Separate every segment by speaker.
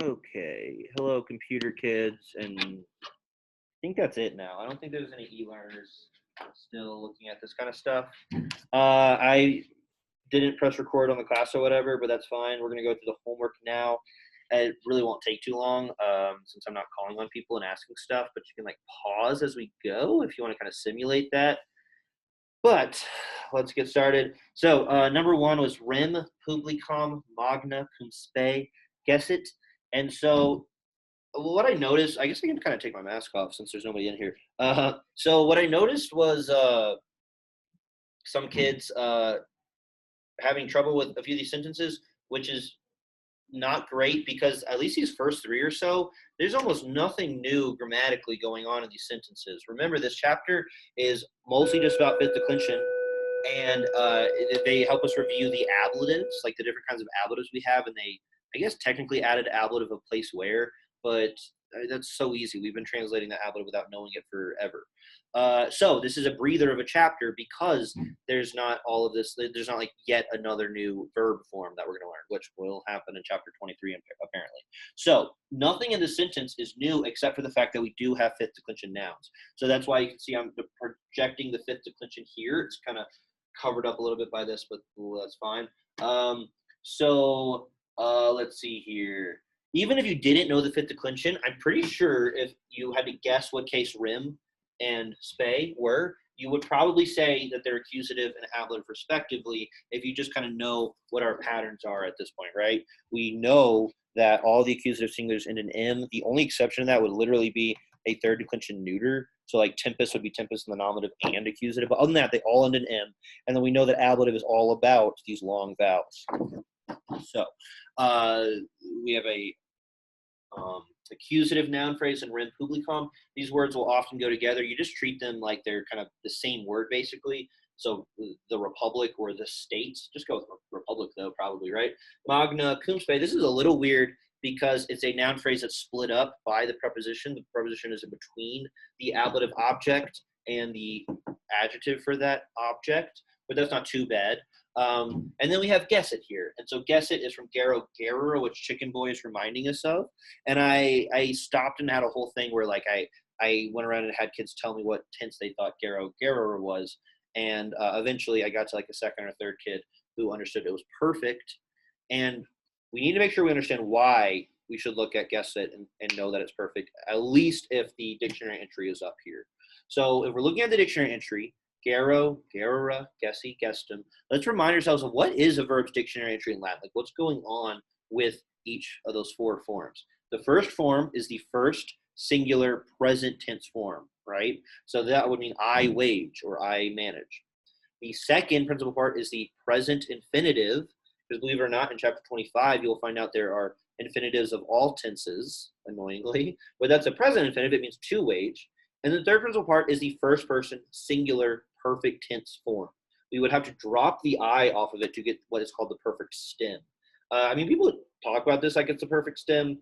Speaker 1: Okay. Hello, computer kids, and I think that's it now. I don't think there's any e-learners still looking at this kind of stuff. I didn't press record on the class or whatever, but that's fine. We're gonna go through the homework now. It really won't take too long, since I'm not calling on people and asking stuff. But you can like pause as we go if you want to kind of simulate that. But let's get started. So number one was Rem Publicum Magna Cum Spe. Guess it. And so what I noticed, I guess I can kind of take my mask off since there's nobody in here. So what I noticed was some kids having trouble with a few of these sentences, which is not great because at least these first three or so, there's almost nothing new grammatically going on in these sentences. Remember, this chapter is mostly just about fifth declension, and they help us review the ablatives, like the different kinds of ablatives we have, and they, I guess, technically added ablative of place where, but that's so easy. We've been translating the ablative without knowing it forever. So this is a breather of a chapter because there's not all of this. There's not like yet another new verb form that we're going to learn, which will happen in chapter 23 apparently. So nothing in the sentence is new except for the fact that we do have fifth declension nouns. So that's why you can see I'm projecting the fifth declension here. It's kind of covered up a little bit by this, but that's fine. Let's see here. Even if you didn't know the fifth declension, I'm pretty sure if you had to guess what case rim and spe were, you would probably say that they're accusative and ablative respectively if you just kind of know what our patterns are at this point, right? We know that all the accusative singulars end in M. The only exception to that would literally be a third declension neuter. So like tempest would be tempest in the nominative and accusative. But other than that, they all end in M. And then we know that ablative is all about these long vowels. So we have a accusative noun phrase and rem publicum. These words will often go together. You just treat them like they're kind of the same word, basically. So the republic or the states, just go with republic though, probably, right? Magna cum spe. This is a little weird because it's a noun phrase that's split up by the preposition. The preposition is in between the ablative object and the adjective for that object, but that's not too bad. And then we have guess it here. And so guess it is from Garo Garura, which Chicken Boy is reminding us of. And I stopped and had a whole thing where like I went around and had kids tell me what tense they thought Garo Garura was. And eventually I got to like a second or third kid who understood it was perfect. And we need to make sure we understand why we should look at guess it and know that it's perfect, at least if the dictionary entry is up here. So if we're looking at the dictionary entry, Garo, Garura, Gessi, Gestum. Let's remind ourselves of what is a verb's dictionary entry in Latin. Like what's going on with each of those four forms. The first form is the first singular present tense form, right? So that would mean I wage or I manage. The second principal part is the present infinitive, because believe it or not, in chapter 25, you'll find out there are infinitives of all tenses, annoyingly, but that's a present infinitive. It means to wage. And the third principal part is the first person singular perfect tense form. We would have to drop the I off of it to get what is called the perfect stem. I mean, people talk about this like it's a perfect stem,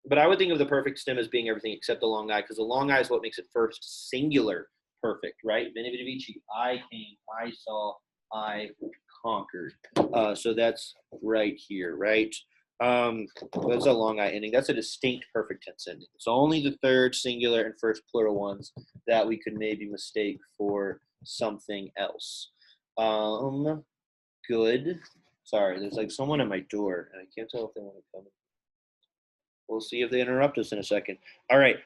Speaker 1: but I would think of the perfect stem as being everything except the long I, because the long I is what makes it first singular perfect, right? Veni Vidi Vici, I came, I saw, I conquered. So that's right here, right? That's a long I ending. That's a distinct perfect tense ending. So only the third singular and first plural ones that we could maybe mistake for something else. Good. Sorry, there's like someone at my door, and I can't tell if they want to come in. We'll see if they interrupt us in a second. All right.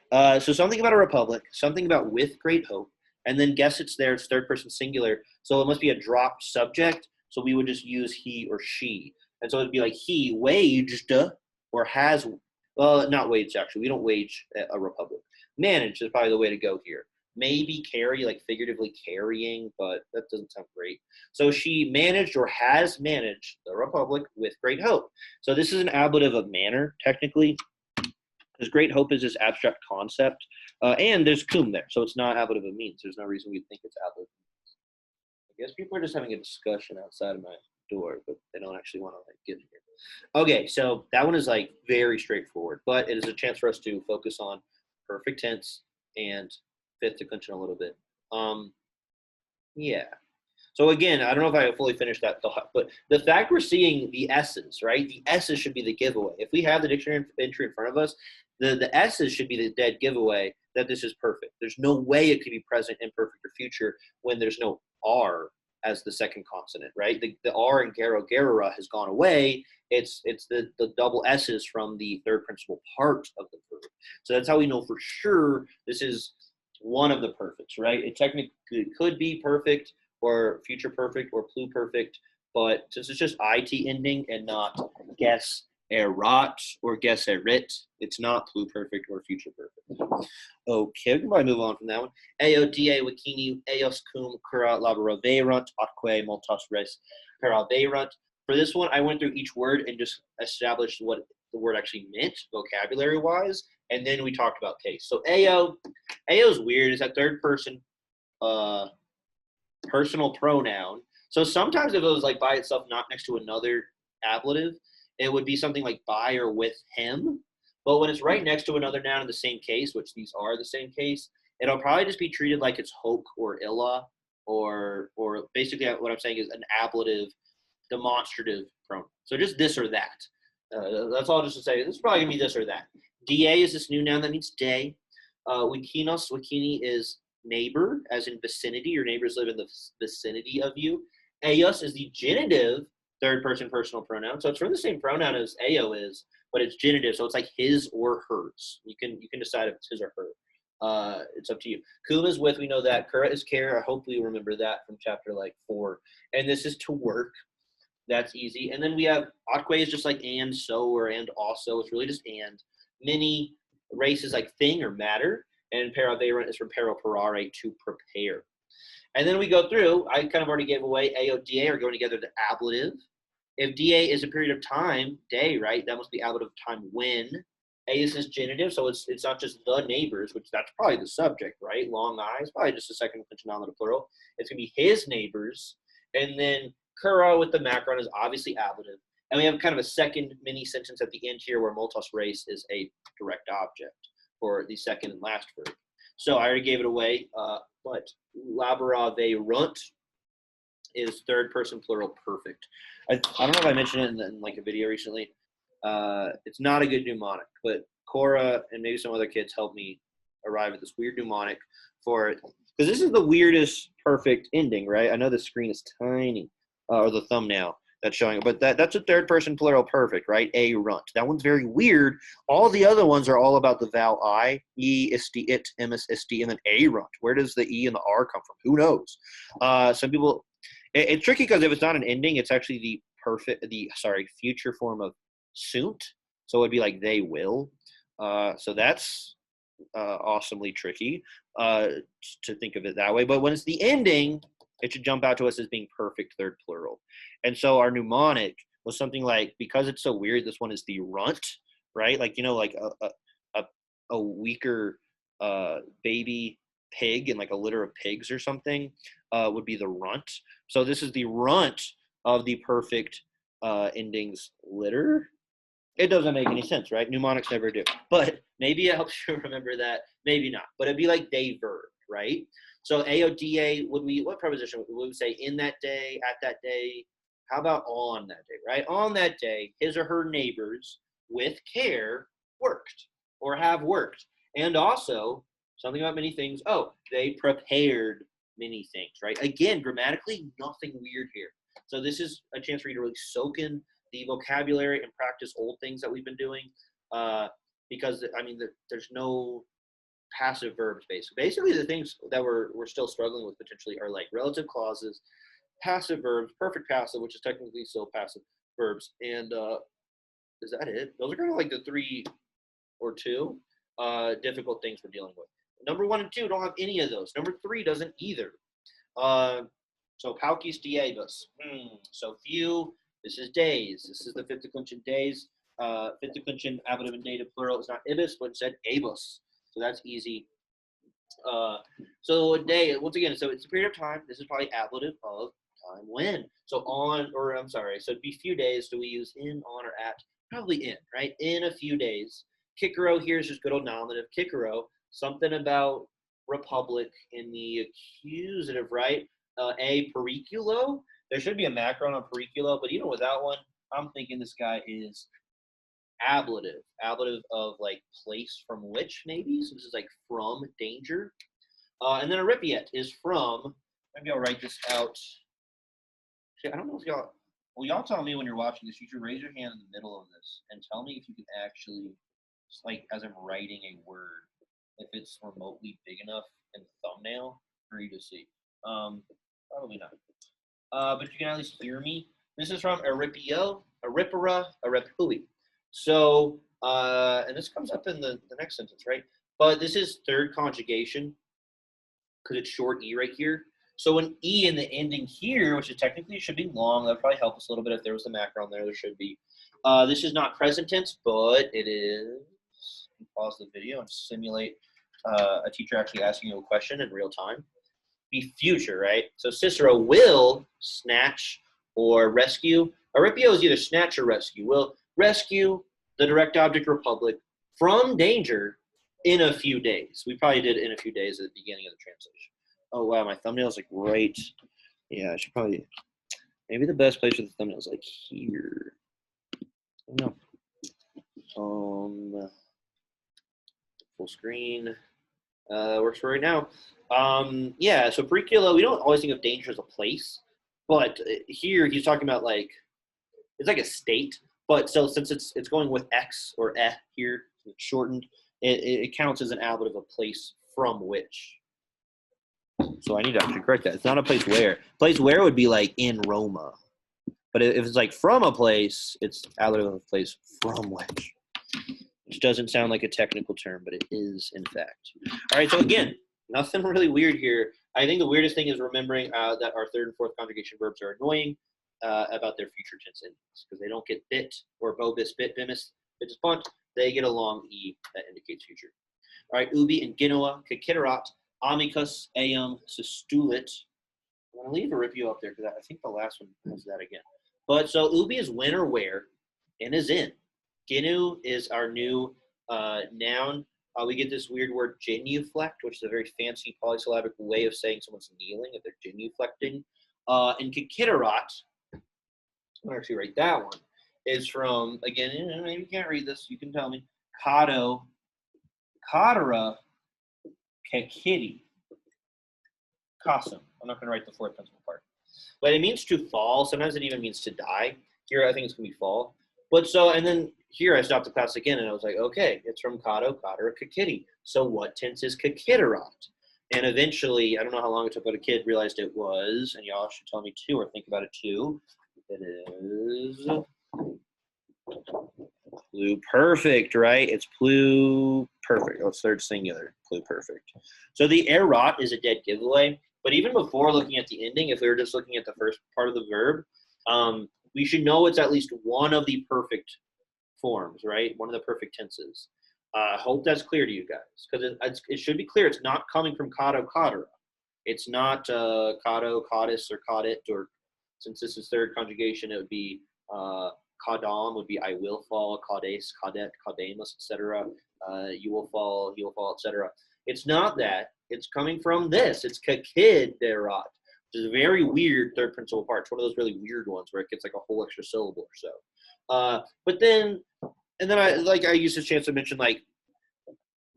Speaker 1: So something about a republic, something about with great hope, and then guess it's there. It's third person singular. So it must be a dropped subject. So we would just use he or she. And so it'd be like he waged or has, well, not waged actually. We don't wage a republic. Managed is probably the way to go here. Maybe carry, like figuratively carrying, but that doesn't sound great. So she managed or has managed the republic with great hope. So this is an ablative of manner, technically, because great hope is this abstract concept. And there's cum there, so it's not ablative of means. There's no reason we'd think it's ablative. I guess people are just having a discussion outside of my door, but they don't actually want to like get in here. Okay, so that one is like very straightforward, but it is a chance for us to focus on perfect tense and fifth declension a little bit. Yeah. So again, I don't know if I fully finished that thought, but the fact we're seeing the S's, right? The S's should be the giveaway. If we have the dictionary entry in front of us, the S's should be the dead giveaway that this is perfect. There's no way it could be present, imperfect, or future when there's no R as the second consonant, right? The R in Garo Garara has gone away. It's the double S's from the third principal part of the verb. So that's how we know for sure this is one of the perfects, right? It technically could be perfect or future perfect or pluperfect, but since it's just it ending and not guess erat or guess erit, it's not pluperfect or future perfect. Okay, we can probably move on from that one. Aoda wikini eos cum cura laboraverunt atque multas res paraverunt. For this one, I went through each word and just established what the word actually meant vocabulary-wise, and then we talked about case. So ao is weird. It's that third person personal pronoun. So sometimes if it was like by itself, not next to another ablative, it would be something like by or with him. But when it's right next to another noun in the same case, which these are the same case, it'll probably just be treated like it's hoc or illa, or basically what I'm saying is an ablative demonstrative pronoun. So just this or that. That's all just to say. This is probably going to be this or that. Da is this new noun that means day. Wikinos, wikini is neighbor, as in vicinity. Your neighbors live in the vicinity of you. Eos is the genitive third person personal pronoun. So it's from the same pronoun as ao is, but it's genitive. So it's like his or hers. You can decide if it's his or her. It's up to you. Cum is with, we know that. Kura is care. I hope we remember that from chapter 4. And this is to work. That's easy. And then we have atque is just like and, so, or and also. It's really just and. Many races like thing or matter. And paraverunt is from paraparare, to prepare. And then we go through, I kind of already gave away AODA are going together to ablative. If DA is a period of time, day, right, that must be ablative time when. AS is genitive, so it's not just the neighbors, which that's probably the subject, right? Long eyes, probably just a second declension nominative plural. It's going to be his neighbors. And then Kura with the macron is obviously ablative. And we have kind of a second mini sentence at the end here where multos res is a direct object for the second and last verb. So I already gave it away, but laboraverunt is third person plural perfect. I don't know if I mentioned it in like a video recently. It's not a good mnemonic, but Cora and maybe some other kids helped me arrive at this weird mnemonic for it. Because this is the weirdest perfect ending, right? I know the screen is tiny, or the thumbnail that's showing it, but that's a third person plural perfect, right? A runt. That one's very weird. All the other ones are all about the vowel I, E, isti, it, emis, isti, and then a runt. Where does the E and the R come from? Who knows? Some people, it's tricky because if it's not an ending, it's actually the future form of sunt. So it'd be like they will. So that's awesomely tricky to think of it that way. But when it's the ending, it should jump out to us as being perfect third plural. And so our mnemonic was something like, because it's so weird, this one is the runt, right? Like, like a weaker baby pig in like a litter of pigs or something would be the runt. So this is the runt of the perfect endings litter. It doesn't make any sense, right? Mnemonics never do. But maybe it helps you remember that. Maybe not. But it'd be like day verb, right? So AODA, what preposition would we say? In that day, at that day? How about on that day, right? On that day, his or her neighbors with care worked or have worked. And also, something about many things. Oh, they prepared many things, right? Again, grammatically, nothing weird here. So this is a chance for you to really soak in the vocabulary and practice old things that we've been doing, because there's no passive verbs. Basically the things that we're still struggling with potentially are like relative clauses, passive verbs, perfect passive, which is technically still passive verbs, and is that it? Those are kind of like the 3 or 2 difficult things we're dealing with. Number 1 and 2 don't have any of those. Number 3 doesn't either. So paucis diebus. So few. This is days. This is the fifth declension days. Fifth declension ablative and dative plural is not ibis, but instead abus. So that's easy. So a day, once again, so it's a period of time. This is probably ablative of time when. So so it'd be few days. Do we use in, on, or at? Probably in, right? In a few days. Kikero here is just good old nominative. Kikero, something about republic in the accusative, right? A, periculo. There should be a macron on periculo, but even without one, I'm thinking this guy is ablative. Ablative of like place from which, maybe? So this is like from danger. And then Erypiet is from, maybe I'll write this out. See, I don't know if y'all, well, y'all tell me when you're watching this. You should raise your hand in the middle of this and tell me if you can actually, just like as I'm writing a word, if it's remotely big enough in the thumbnail for you to see. Probably not. But you can at least hear me. This is from Erypio, Erypera, Erypui. So, and this comes up in the next sentence, right? But this is third conjugation because it's short E right here. So an E in the ending here, which is technically should be long, that would probably help us a little bit if there was a macron there. There should be. This is not present tense, but it is. Pause the video and simulate a teacher actually asking you a question in real time. Be future, right? So Cicero will snatch or rescue. Erypio is either snatch or rescue. Will rescue the direct object republic from danger in a few days. We probably did in a few days at the beginning of the translation. Oh, wow, my thumbnail's like right. Yeah, I should probably, maybe the best place for the thumbnail is like here. No. Full screen. Works for right now. Yeah, so periculo, we don't always think of danger as a place, but here he's talking about like, it's like a state, but so since it's going with X or here, it's shortened, it counts as an ablative of place from which. So I need to actually correct that. It's not a place where. Place where would be like in Roma. But if it's like from a place, it's ablative of a place from which doesn't sound like a technical term, but it is in fact. All right, so again, nothing really weird here. I think the weirdest thing is remembering that our third and fourth conjugation verbs are annoying about their future tense endings because they don't get bit or bobis, bit, bimis, bitis, punt. They get a long E that indicates future. All right, ubi and Genoa, Kikiterat, amicus, eum, sestulit. I'm going to leave Erypio up there because I think the last one has that again. But so ubi is when or where, and is in. Genu is our new noun. We get this weird word genuflect, which is a very fancy polysyllabic way of saying someone's kneeling if they're genuflecting. And Kikiterat, I'm going to actually write that one, is from, again, maybe you can't read this, you can tell me, Kato, Katara, Kekiti, Kasum. I'm not going to write the fourth principal part. But it means to fall. Sometimes it even means to die. Here, I think it's going to be fall. But so, and then here I stopped the class again, and I was like, okay, it's from Kato, Katara, Kekiti. So what tense is Kikiterat? And eventually, I don't know how long it took, but a kid realized it was, and y'all should tell me too, or think about it too. It is pluperfect, right? It's pluperfect. Oh, it's third singular, pluperfect. So the erat is a dead giveaway. But even before looking at the ending, if we were just looking at the first part of the verb, we should know it's at least one of the perfect forms, right? One of the perfect tenses. Hope that's clear to you guys, because it should be clear. It's not coming from Kato, Katara. It's not Kato, Kadis, or Kadit, or since this is third conjugation, it would be Kadam would be I will fall, Kades, Kadet, Kademus, etc. You will fall, he will fall, etc. It's not that. It's coming from this. It's Kakiderat, which is a very weird third principal part. It's one of those really weird ones where it gets like a whole extra syllable or so. But then, and then I use this chance to mention like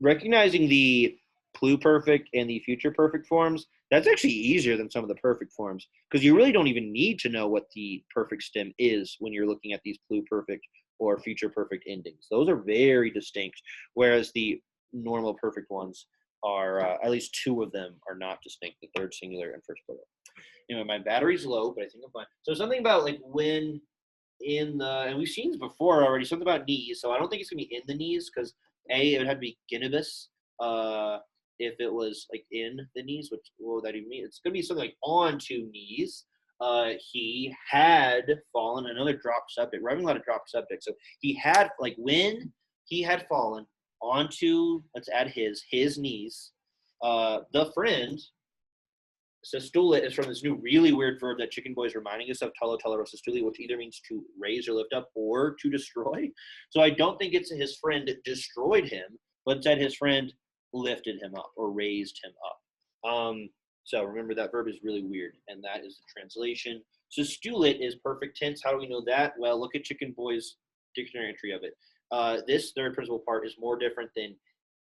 Speaker 1: recognizing the pluperfect and the future perfect forms. That's actually easier than some of the perfect forms because you really don't even need to know what the perfect stem is when you're looking at these pluperfect or future perfect endings. Those are very distinct, whereas the normal perfect ones are, at least two of them are not distinct, the third singular and first plural. Anyway, my battery's low, but I think I'm fine. So something about like when in the, and we've seen this before already, something about knees. So I don't think it's going to be in the knees because A, it would have to be genibus. If it was like in the knees, which what would that even mean? It's going to be something like onto knees. He had fallen, another drop subject. We're having a lot of drop subjects. So he had, like when he had fallen onto, let's add his knees. The friend, Sestulit is from this new really weird verb that Chicken Boy is reminding us of, tolo, tolero, sestuli, which either means to raise or lift up or to destroy. So I don't think it's his friend destroyed him, but instead his friend lifted him up or raised him up. So remember that verb is really weird, and that is the translation. So stewlet is perfect tense. How do we know that? Well, look at Chicken Boy's dictionary entry of it. This third principal part is more different than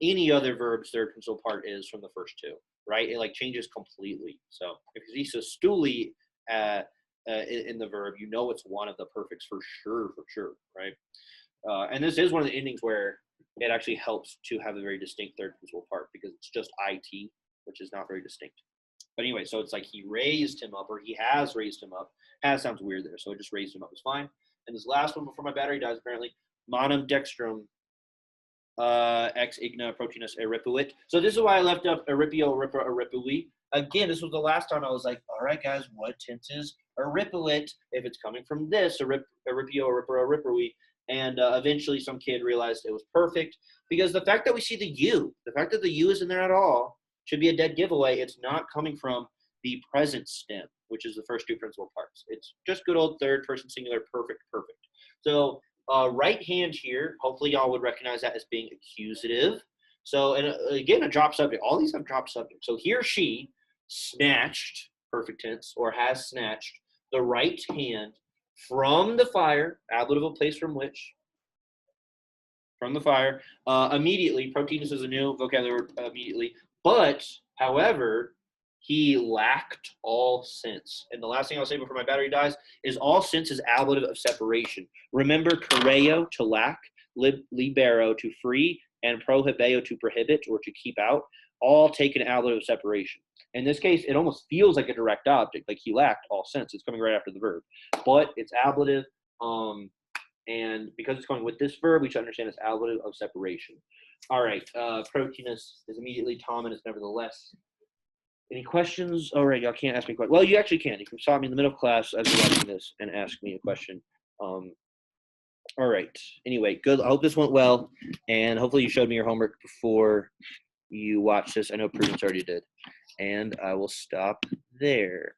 Speaker 1: any other verb's third principal part is from the first two, right? It like changes completely. So if you see stuli in the verb, you know it's one of the perfects for sure, right? And this is one of the endings where it actually helps to have a very distinct third principal part because it's just it, which is not very distinct. But anyway, so it's like he raised him up, or he has raised him up. Has sounds weird there, so I just raised him up is fine. And this last one before my battery dies, apparently, monum dextrum ex igna proteinus eripuit. So this is why I left up eripio, ripra, eripui. Again, this was the last time I was like, all right, guys, what tense is eripuit if it's coming from this, eripio, ripra, eripui? And eventually some kid realized it was perfect because the fact that we see the fact that the U is in there at all should be a dead giveaway. It's not coming from the present stem, which is the first two principal parts. It's just good old third person singular, perfect. So right hand here, hopefully y'all would recognize that as being accusative. So, and again, a drop subject. All these have drop subjects. So he or she snatched, perfect tense, or has snatched the right hand from the fire, ablative of place from which, from the fire, immediately. Proteinus is a new vocabulary word, immediately. But, however, he lacked all sense. And the last thing I'll say before my battery dies is all sense is ablative of separation. Remember, kareo, to lack, libero, to free, and prohibeo, to prohibit or to keep out, all take an ablative of separation. In this case, it almost feels like a direct object, like he lacked all sense. It's coming right after the verb. But it's ablative, and because it's going with this verb, we should understand it's ablative of separation. All right, proteinus is immediately, Tom, and is nevertheless. Any questions? All right, y'all can't ask me questions. Well, you actually can. You can stop me in the middle of class as you're watching this and ask me a question. All right. Anyway, good. I hope this went well, and hopefully you showed me your homework before you watched this. I know Prudence already did. And I will stop there.